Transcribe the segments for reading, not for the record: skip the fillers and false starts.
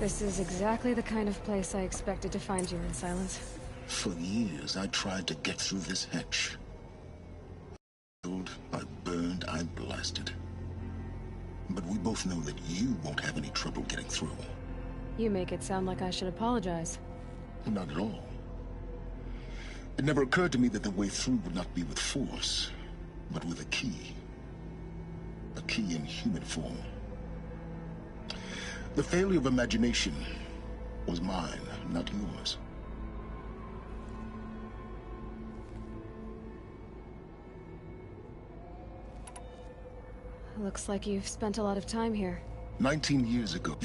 This is exactly the kind of place I expected to find you in, Silence. For years, I tried to get through this hatch. I burned, I blasted. But we both know that you won't have any trouble getting through. You make it sound like I should apologize. Not at all. It never occurred to me that the way through would not be with force, but with a key. A key in human form. The failure of imagination was mine, not yours. Looks like you've spent a lot of time here. 19 years ago,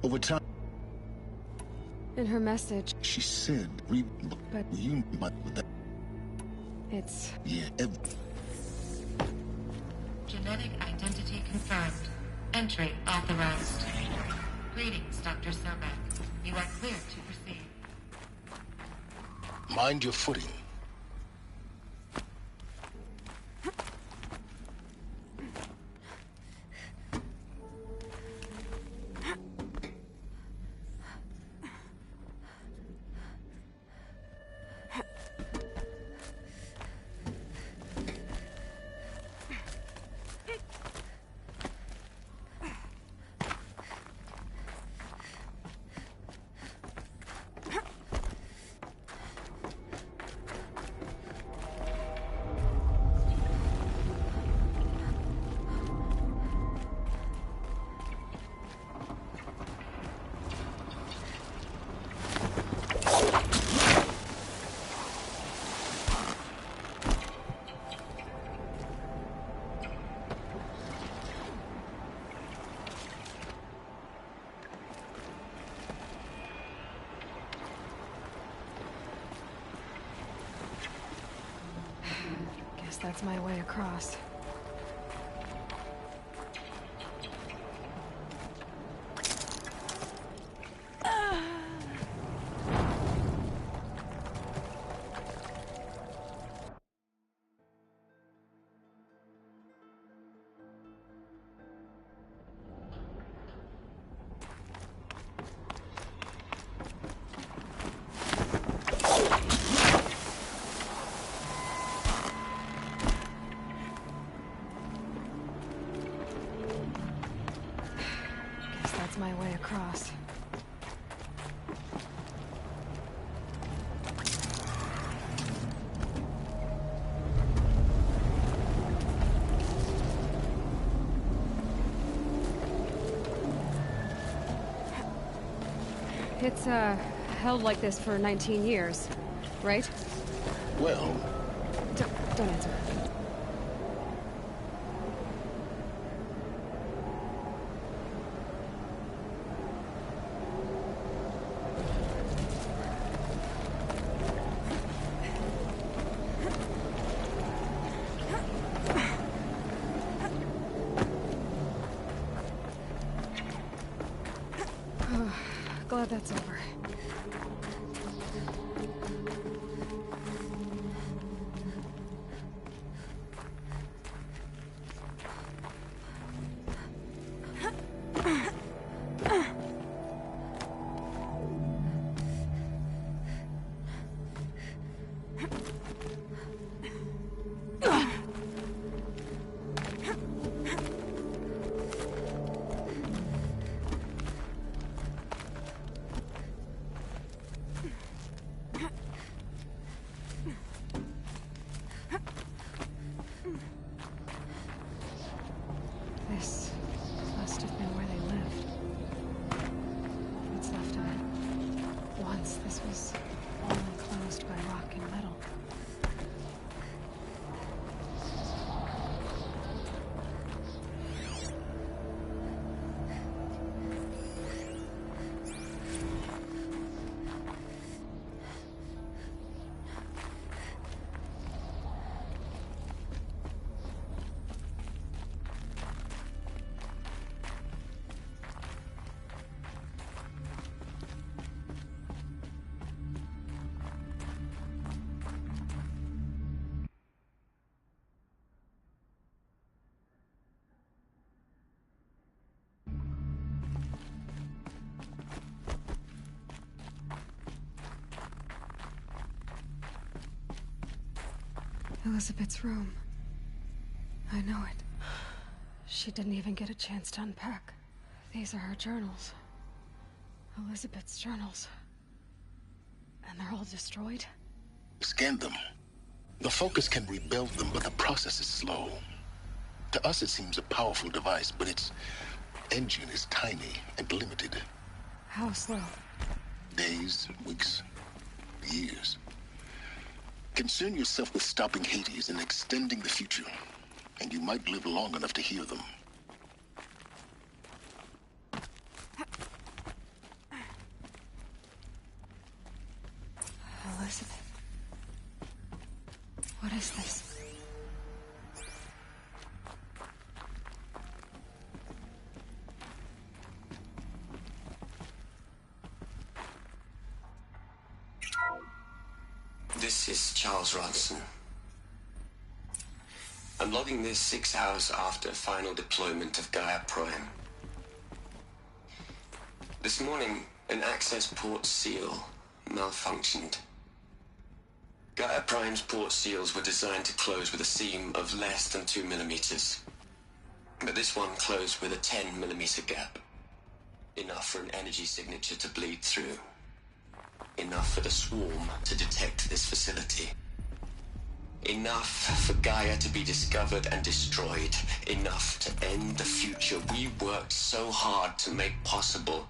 over time. In her message, She said, but that. It's... Yeah, Genetic identity confirmed. Entry authorized. Greetings, Dr. Sobek. You are clear to proceed. mind your footing. That's my way across. That's my way across. It's, held like this for 19 years, right? Well... Don't answer. Glad that's over. Elizabeth's room. I know it. She didn't even get a chance to unpack. These are her journals. Elizabeth's journals. And they're all destroyed? Scan them. The Focus can rebuild them, but the process is slow. To us, it seems a powerful device, but its engine is tiny and limited. How slow? Days, weeks, years. Concern yourself with stopping Hades and extending the future, and you might live long enough to hear them. Elizabeth. What is this? This is Charles Ronson. I'm logging this 6 hours after final deployment of Gaia Prime. This morning, an access port seal malfunctioned. Gaia Prime's port seals were designed to close with a seam of less than 2 millimeters. But this one closed with a 10 millimeter gap. Enough for an energy signature to bleed through. Enough for the swarm to detect this facility. Enough for Gaia to be discovered and destroyed. Enough to end the future we worked so hard to make possible.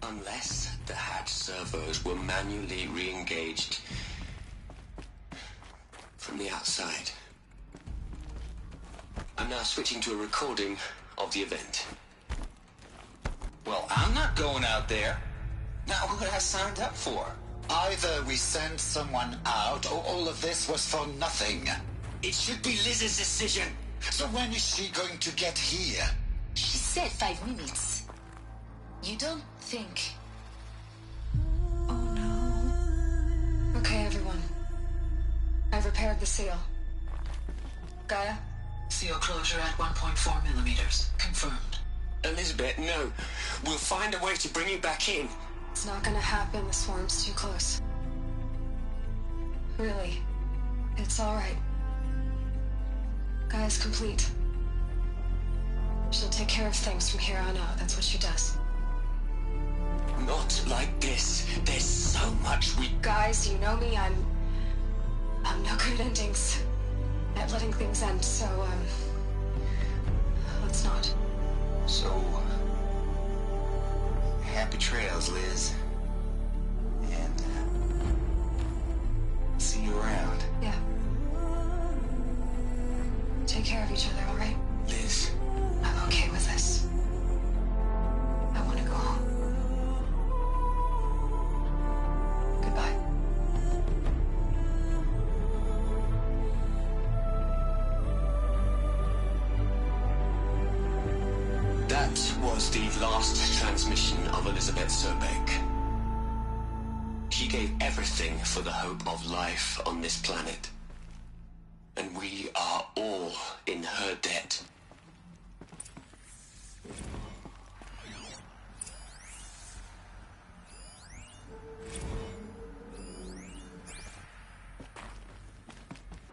Unless the hatch servos were manually re-engaged from the outside. I'm now switching to a recording of the event. Well, I'm not going out there. Now, what I signed up for? Either we send someone out, or all of this was for nothing. It should be Liz's decision. So when is she going to get here? She said 5 minutes. You don't think... Oh no. Okay, everyone. I've repaired the seal. Gaia? Seal closure at 1.4 millimeters. Confirmed. Elizabeth, no. We'll find a way to bring you back in. It's not gonna happen. The swarm's too close. Really. It's alright. Gaia's complete. She'll take care of things from here on out. That's what she does. Not like this. There's so much we... Guys, you know me. I'm no good at endings. At letting things end, so, let's not. So, happy trails, Liz. And, see you around. Yeah. Take care of each other, alright? Liz. I'm okay with this. I want to go home. Goodbye. That was the last transmission of Elizabeth Sobeck. She gave everything for the hope of life on this planet. And we are all in her debt.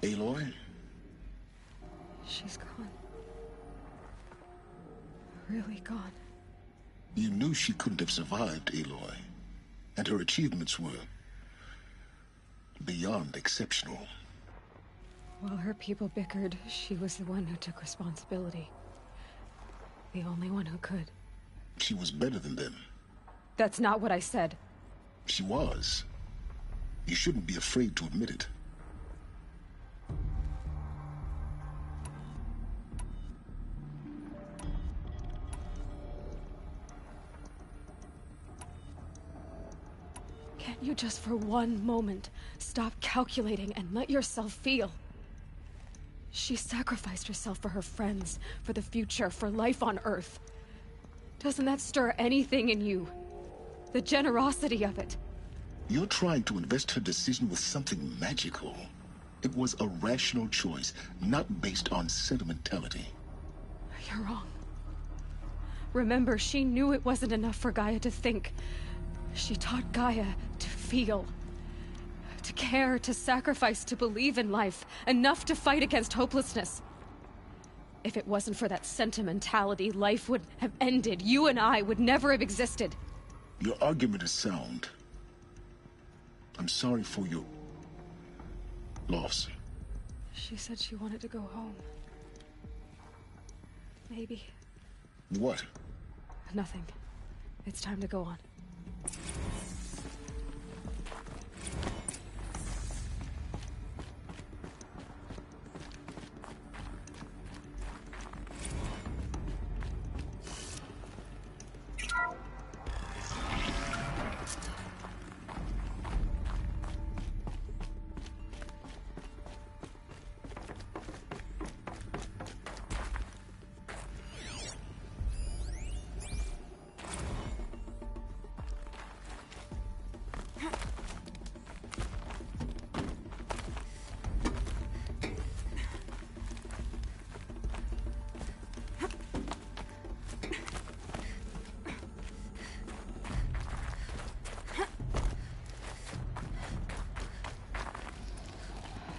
Aloy? She's gone. Really gone. You knew she couldn't have survived, Aloy. And her achievements were beyond exceptional. While her people bickered, she was the one who took responsibility. The only one who could. She was better than them. That's not what I said. She was. You shouldn't be afraid to admit it. Can't you just for one moment stop calculating and let yourself feel? She sacrificed herself for her friends, for the future, for life on Earth. Doesn't that stir anything in you? The generosity of it. You're trying to invest her decision with something magical. It was a rational choice, not based on sentimentality. You're wrong. Remember, she knew it wasn't enough for Gaia to think. She taught Gaia to feel. To care, to sacrifice, to believe in life. Enough to fight against hopelessness. If it wasn't for that sentimentality, life would have ended. You and I would never have existed. Your argument is sound. I'm sorry for your loss. She said she wanted to go home. Maybe. What? Nothing. It's time to go on.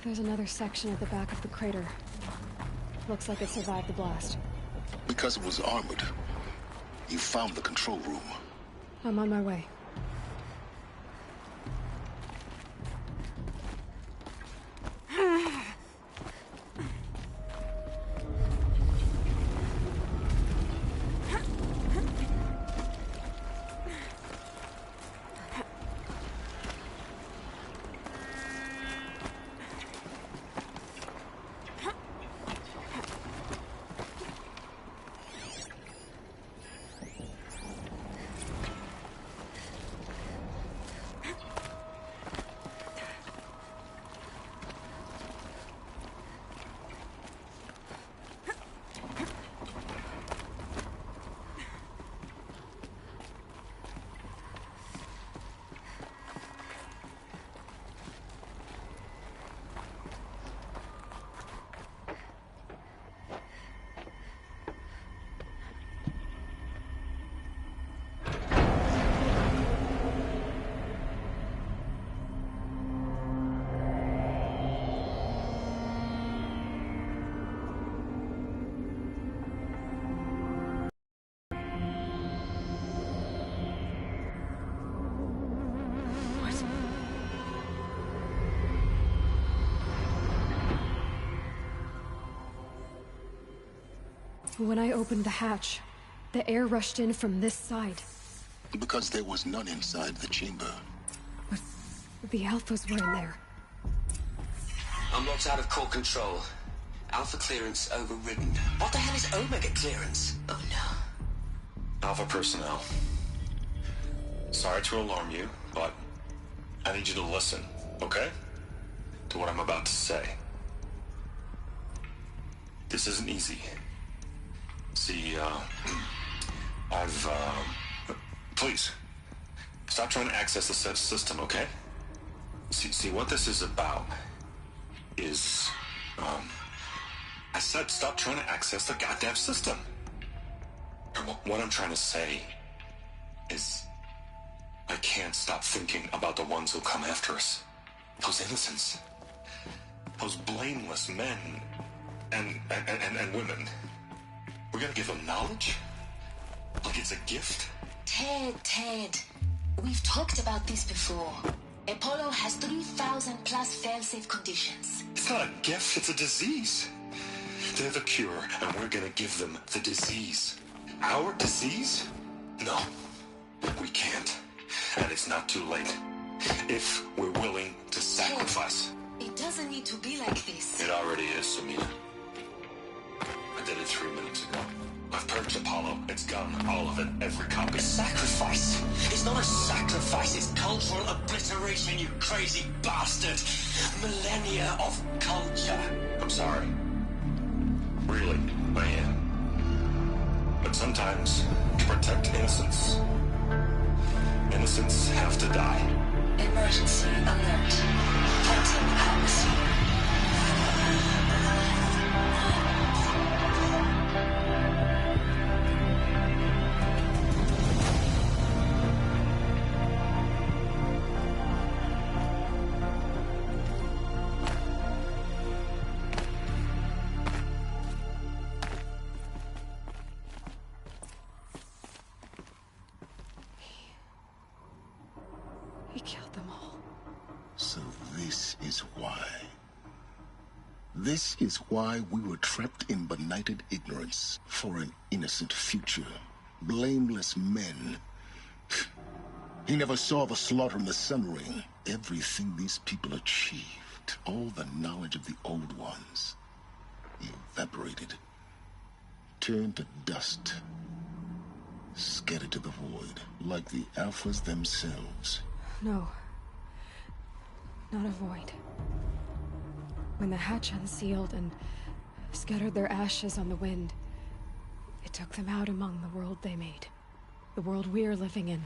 There's another section at the back of the crater. Looks like it survived the blast. Because it was armored. You found the control room. I'm on my way. When I opened the hatch, the air rushed in from this side. Because there was none inside the chamber. But the Alphas were in there. I'm locked out of core control. Alpha clearance overridden. What the hell is Omega clearance? Oh no. Alpha personnel. Sorry to alarm you, but I need you to listen, okay? To what I'm about to say. This isn't easy. See, please, stop trying to access the system, okay? See, what this is about is, I said stop trying to access the goddamn system. What I'm trying to say is, I can't stop thinking about the ones who come after us. Those innocents. Those blameless men and women. We're gonna give them knowledge? Like it's a gift? Ted. We've talked about this before. Apollo has 3,000 plus fail-safe conditions. It's not a gift, it's a disease. They're the cure, and we're gonna give them the disease. Our disease? No, we can't. And it's not too late. If we're willing to sacrifice. It doesn't need to be like this. It already is, Samina. I did it 3 minutes ago. I've purged Apollo. It's gone. All of it. Every copy. A sacrifice? It's not a sacrifice, it's cultural obliteration, you crazy bastard! Millennia of culture. I'm sorry. Really, I am. But sometimes, to protect innocence, innocents have to die. Emergency alert. Captain atmosphere. is why. This is why we were trapped in benighted ignorance for an innocent future. Blameless men. He never saw the slaughter in the Sun Ring. Everything these people achieved, all the knowledge of the old ones, evaporated, turned to dust, scattered to the void, like the Alphas themselves. No. Not a void. When the hatch unsealed and scattered their ashes on the wind, it took them out among the world they made. The world we're living in.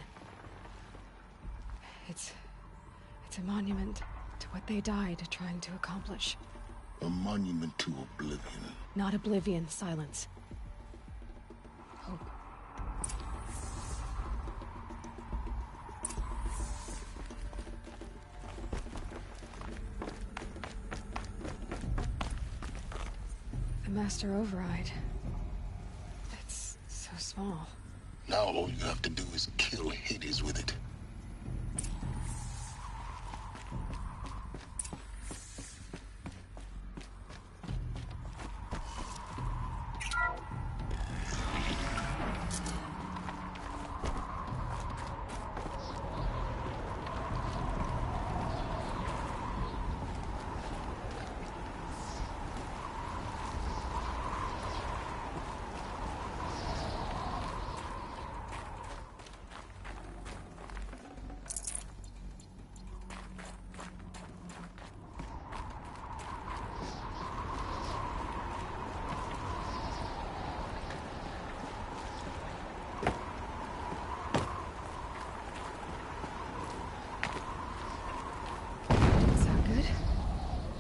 It's a monument to what they died trying to accomplish. A monument to oblivion. Not oblivion, Silence. Hope. The Master Override. It's so small. Now all you have to do is kill Hades with it.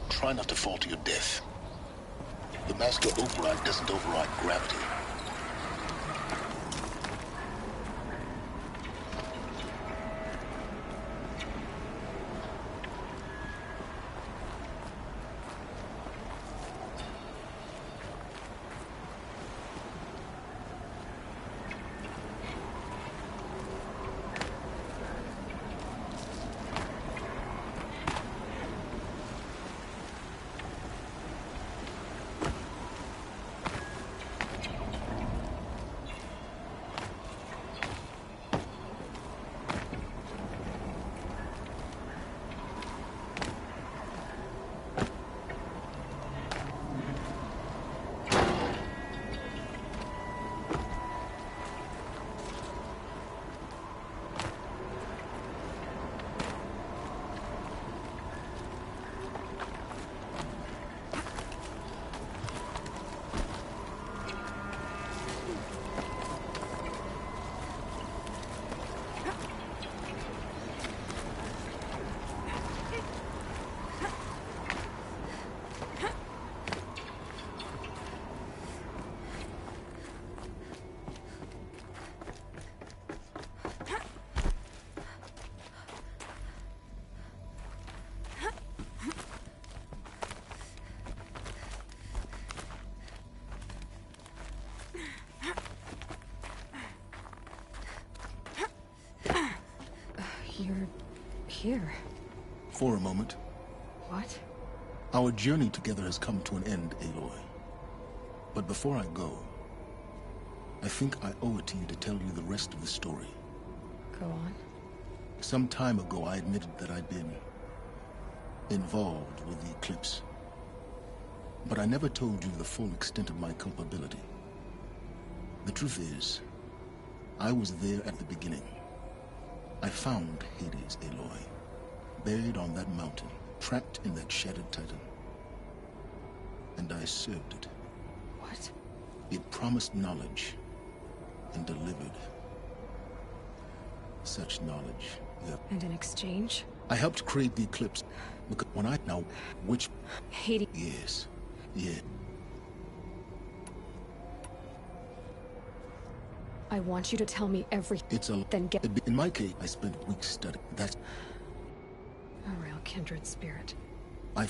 Try not to fall to your death. The Master Override doesn't override gravity. You're here. For a moment. What? Our journey together has come to an end, Aloy. But before I go, I think I owe it to you to tell you the rest of the story. Go on. Some time ago, I admitted that I'd been involved with the eclipse. But I never told you the full extent of my culpability. The truth is, I was there at the beginning. I found Hades, Aloy, buried on that mountain, trapped in that shattered titan. And I served it. What? It promised knowledge and delivered such knowledge. Yeah. And in exchange? I helped create the eclipse. Because when I know which... Hades. Yes. Yeah. I want you to tell me everything. It's a... Then get... In my case, I spent weeks studying. That's... A real kindred spirit. I